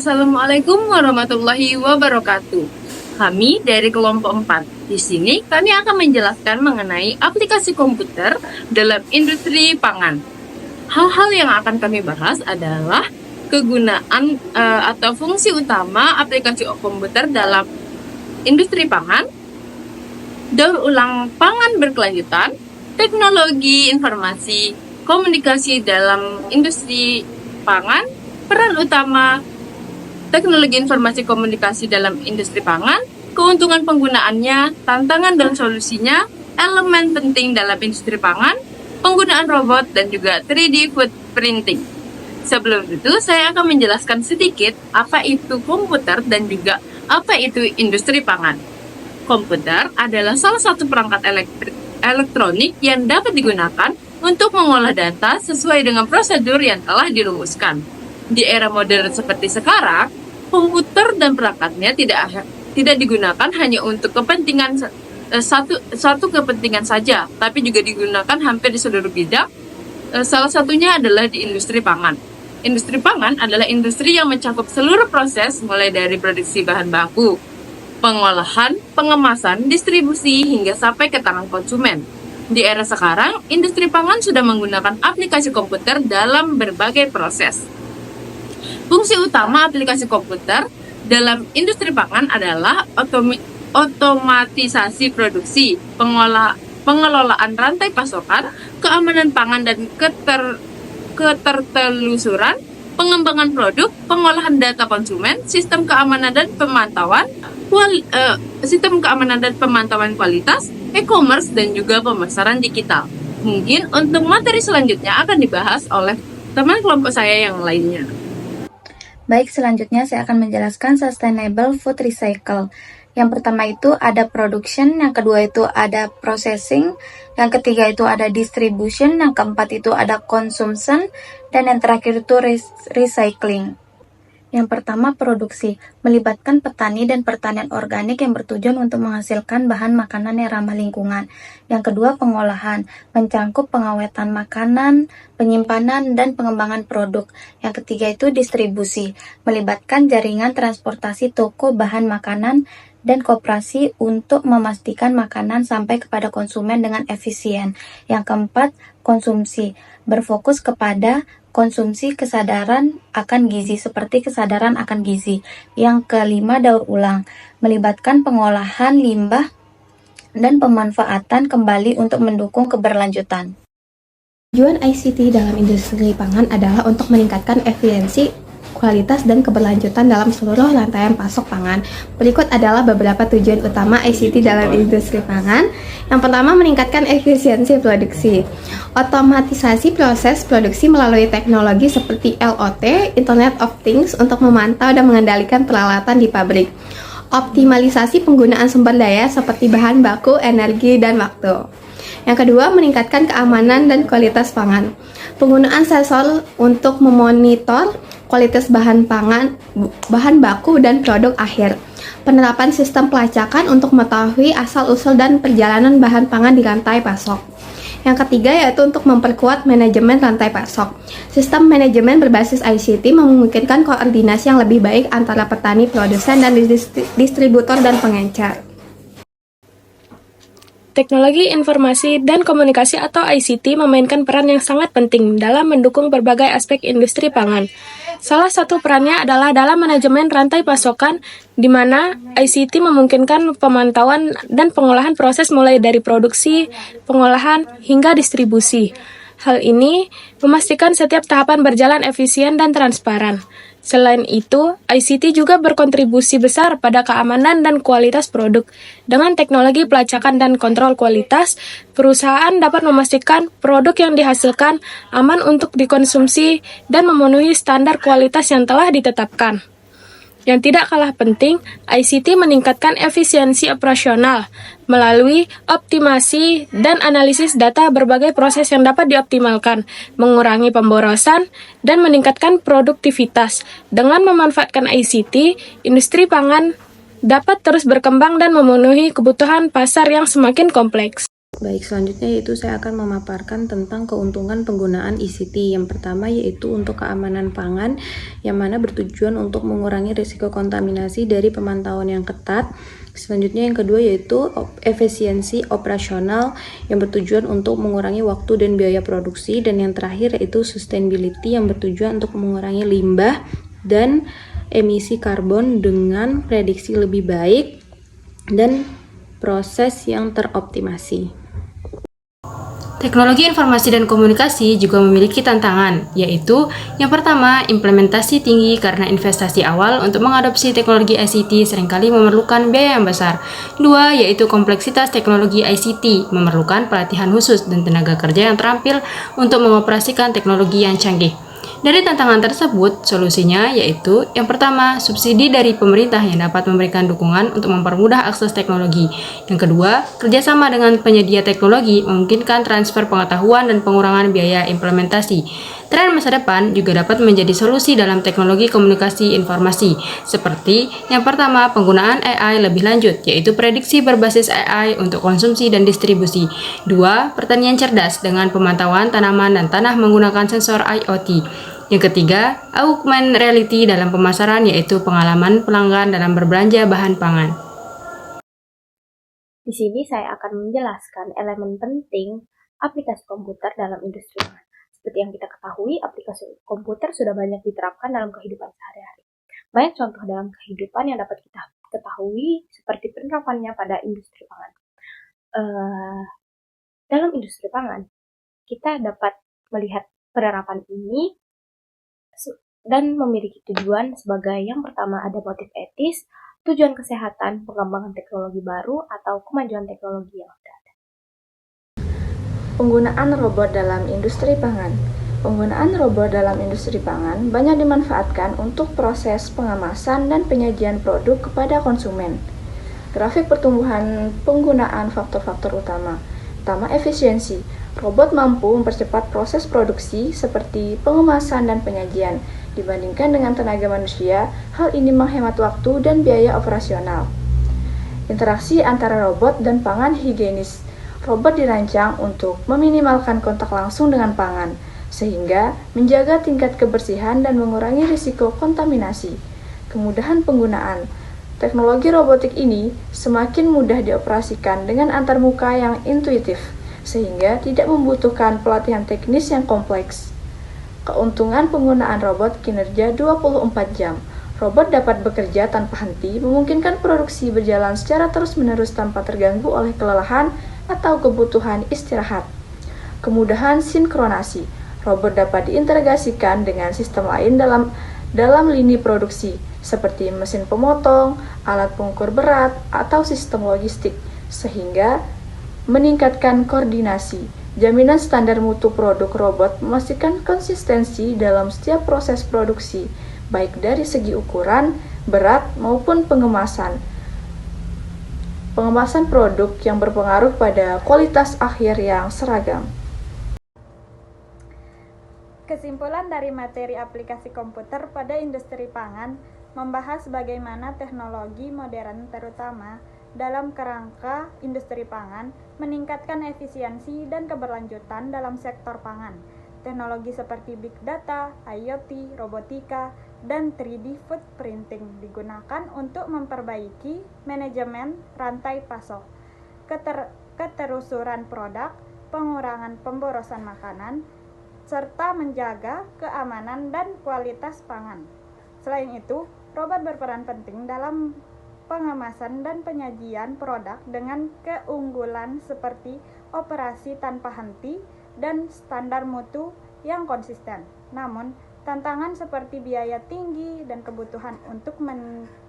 Assalamualaikum warahmatullahi wabarakatuh. Kami dari kelompok 4. Di sini kami akan menjelaskan mengenai aplikasi komputer dalam industri pangan. Hal-hal yang akan kami bahas adalah kegunaan atau fungsi utama aplikasi komputer dalam industri pangan, daur ulang pangan berkelanjutan, teknologi informasi komunikasi dalam industri pangan, peran utama teknologi informasi komunikasi dalam industri pangan, keuntungan penggunaannya, tantangan dan solusinya, elemen penting dalam industri pangan, penggunaan robot, dan juga 3D food printing. Sebelum itu, saya akan menjelaskan sedikit apa itu komputer dan juga apa itu industri pangan. Komputer adalah salah satu perangkat elektronik yang dapat digunakan untuk mengolah data sesuai dengan prosedur yang telah dirumuskan. Di era modern seperti sekarang, komputer dan perangkatnya tidak digunakan hanya untuk kepentingan satu kepentingan saja, tapi juga digunakan hampir di seluruh bidang. Salah satunya adalah di industri pangan. Industri pangan adalah industri yang mencakup seluruh proses mulai dari produksi bahan baku, pengolahan, pengemasan, distribusi, hingga sampai ke tangan konsumen. Di era sekarang, industri pangan sudah menggunakan aplikasi komputer dalam berbagai proses. Fungsi utama aplikasi komputer dalam industri pangan adalah otomatisasi produksi, pengelolaan rantai pasokan, keamanan pangan dan ketertelusuran, pengembangan produk, pengolahan data konsumen, sistem keamanan dan pemantauan kualitas, e-commerce, dan juga pemasaran digital. Mungkin untuk materi selanjutnya akan dibahas oleh teman kelompok saya yang lainnya. Baik, selanjutnya saya akan menjelaskan Sustainable Food Recycle. Yang pertama itu ada production, yang kedua itu ada processing, yang ketiga itu ada distribution, yang keempat itu ada consumption, dan yang terakhir itu recycling. Yang pertama, produksi, melibatkan petani dan pertanian organik yang bertujuan untuk menghasilkan bahan makanan yang ramah lingkungan. Yang kedua, pengolahan, mencangkup pengawetan makanan, penyimpanan, dan pengembangan produk. Yang ketiga itu distribusi, melibatkan jaringan transportasi toko bahan makanan dan koperasi untuk memastikan makanan sampai kepada konsumen dengan efisien. Yang keempat, konsumsi, berfokus kepada konsumsi kesadaran akan gizi seperti kesadaran akan gizi. Yang kelima, daur ulang, melibatkan pengolahan limbah dan pemanfaatan kembali untuk mendukung keberlanjutan. Tujuan ICT dalam industri pangan adalah untuk meningkatkan efisiensi, kualitas, dan keberlanjutan dalam seluruh rantaian pasok pangan. Berikut adalah beberapa tujuan utama ICT dalam industri pangan. Yang pertama, meningkatkan efisiensi produksi. Otomatisasi proses produksi melalui teknologi seperti IoT, Internet of Things, untuk memantau dan mengendalikan peralatan di pabrik. Optimalisasi penggunaan sumber daya seperti bahan baku, energi, dan waktu. Yang kedua, meningkatkan keamanan dan kualitas pangan. Penggunaan sensor untuk memonitor kualitas bahan baku dan produk akhir. Penerapan sistem pelacakan untuk mengetahui asal-usul dan perjalanan bahan pangan di rantai pasok. Yang ketiga yaitu untuk memperkuat manajemen rantai pasok. Sistem manajemen berbasis ICT memungkinkan koordinasi yang lebih baik antara petani, produsen, dan distributor dan pengecer. Teknologi Informasi dan Komunikasi atau ICT memainkan peran yang sangat penting dalam mendukung berbagai aspek industri pangan. Salah satu perannya adalah dalam manajemen rantai pasokan, di mana ICT memungkinkan pemantauan dan pengolahan proses mulai dari produksi, pengolahan, hingga distribusi. Hal ini memastikan setiap tahapan berjalan efisien dan transparan. Selain itu, ICT juga berkontribusi besar pada keamanan dan kualitas produk. Dengan teknologi pelacakan dan kontrol kualitas, perusahaan dapat memastikan produk yang dihasilkan aman untuk dikonsumsi dan memenuhi standar kualitas yang telah ditetapkan. Yang tidak kalah penting, ICT meningkatkan efisiensi operasional melalui optimasi dan analisis data berbagai proses yang dapat dioptimalkan, mengurangi pemborosan, dan meningkatkan produktivitas. Dengan memanfaatkan ICT, industri pangan dapat terus berkembang dan memenuhi kebutuhan pasar yang semakin kompleks. Baik, selanjutnya yaitu saya akan memaparkan tentang keuntungan penggunaan ICT. Yang pertama yaitu untuk keamanan pangan, yang mana bertujuan untuk mengurangi risiko kontaminasi dari pemantauan yang ketat. Selanjutnya yang kedua yaitu efisiensi operasional yang bertujuan untuk mengurangi waktu dan biaya produksi. Dan yang terakhir yaitu sustainability yang bertujuan untuk mengurangi limbah dan emisi karbon dengan prediksi lebih baik dan proses yang teroptimasi. Teknologi informasi dan komunikasi juga memiliki tantangan, yaitu yang pertama, implementasi tinggi karena investasi awal untuk mengadopsi teknologi ICT seringkali memerlukan biaya yang besar. Dua, yaitu kompleksitas teknologi ICT memerlukan pelatihan khusus dan tenaga kerja yang terampil untuk mengoperasikan teknologi yang canggih. Dari tantangan tersebut, solusinya yaitu yang pertama, subsidi dari pemerintah yang dapat memberikan dukungan untuk mempermudah akses teknologi. Yang kedua, kerjasama dengan penyedia teknologi memungkinkan transfer pengetahuan dan pengurangan biaya implementasi. Tren masa depan juga dapat menjadi solusi dalam teknologi komunikasi informasi, seperti yang pertama, penggunaan AI lebih lanjut, yaitu prediksi berbasis AI untuk konsumsi dan distribusi. Dua, pertanian cerdas dengan pemantauan tanaman dan tanah menggunakan sensor IoT. Yang ketiga, augmented reality dalam pemasaran, yaitu pengalaman pelanggan dalam berbelanja bahan pangan. Di sini saya akan menjelaskan elemen penting aplikasi komputer dalam industri pangan. Seperti yang kita ketahui, aplikasi komputer sudah banyak diterapkan dalam kehidupan sehari-hari. Banyak contoh dalam kehidupan yang dapat kita ketahui seperti penerapannya pada industri pangan. Dalam industri pangan, kita dapat melihat penerapan ini dan memiliki tujuan sebagai yang pertama ada motif etis, tujuan kesehatan, pengembangan teknologi baru, atau kemajuan teknologi yang sudah ada. Penggunaan robot dalam industri pangan. Penggunaan robot dalam industri pangan banyak dimanfaatkan untuk proses pengemasan dan penyajian produk kepada konsumen. Grafik pertumbuhan penggunaan faktor-faktor utama. Pertama, efisiensi. Robot mampu mempercepat proses produksi seperti pengemasan dan penyajian. Dibandingkan dengan tenaga manusia, hal ini menghemat waktu dan biaya operasional. Interaksi antara robot dan pangan higienis. Robot dirancang untuk meminimalkan kontak langsung dengan pangan, sehingga menjaga tingkat kebersihan dan mengurangi risiko kontaminasi. Kemudahan penggunaan. Teknologi robotik ini semakin mudah dioperasikan dengan antarmuka yang intuitif, sehingga tidak membutuhkan pelatihan teknis yang kompleks. Keuntungan penggunaan robot kinerja 24 jam. Robot dapat bekerja tanpa henti, memungkinkan produksi berjalan secara terus-menerus tanpa terganggu oleh kelelahan atau kebutuhan istirahat. Kemudahan sinkronasi. Robot dapat diintegrasikan dengan sistem lain dalam lini produksi, seperti mesin pemotong, alat pengukur berat, atau sistem logistik, sehingga meningkatkan koordinasi. Jaminan standar mutu produk robot memastikan konsistensi dalam setiap proses produksi, baik dari segi ukuran, berat, maupun pengemasan. Pengemasan produk yang berpengaruh pada kualitas akhir yang seragam. Kesimpulan dari materi aplikasi komputer pada industri pangan membahas bagaimana teknologi modern terutama dalam kerangka industri pangan meningkatkan efisiensi dan keberlanjutan dalam sektor pangan. Teknologi seperti big data, IoT, robotika, dan 3D food printing digunakan untuk memperbaiki manajemen rantai pasok, keterusuran produk, pengurangan pemborosan makanan, serta menjaga keamanan dan kualitas pangan. Selain itu, robot berperan penting dalam pengemasan dan penyajian produk dengan keunggulan seperti operasi tanpa henti dan standar mutu yang konsisten. Namun, tantangan seperti biaya tinggi dan kebutuhan untuk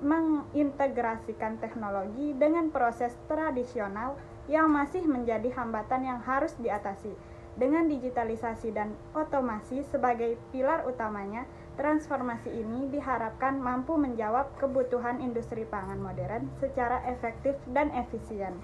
mengintegrasikan teknologi dengan proses tradisional yang masih menjadi hambatan yang harus diatasi. Dengan digitalisasi dan otomasi sebagai pilar utamanya, transformasi ini diharapkan mampu menjawab kebutuhan industri pangan modern secara efektif dan efisien.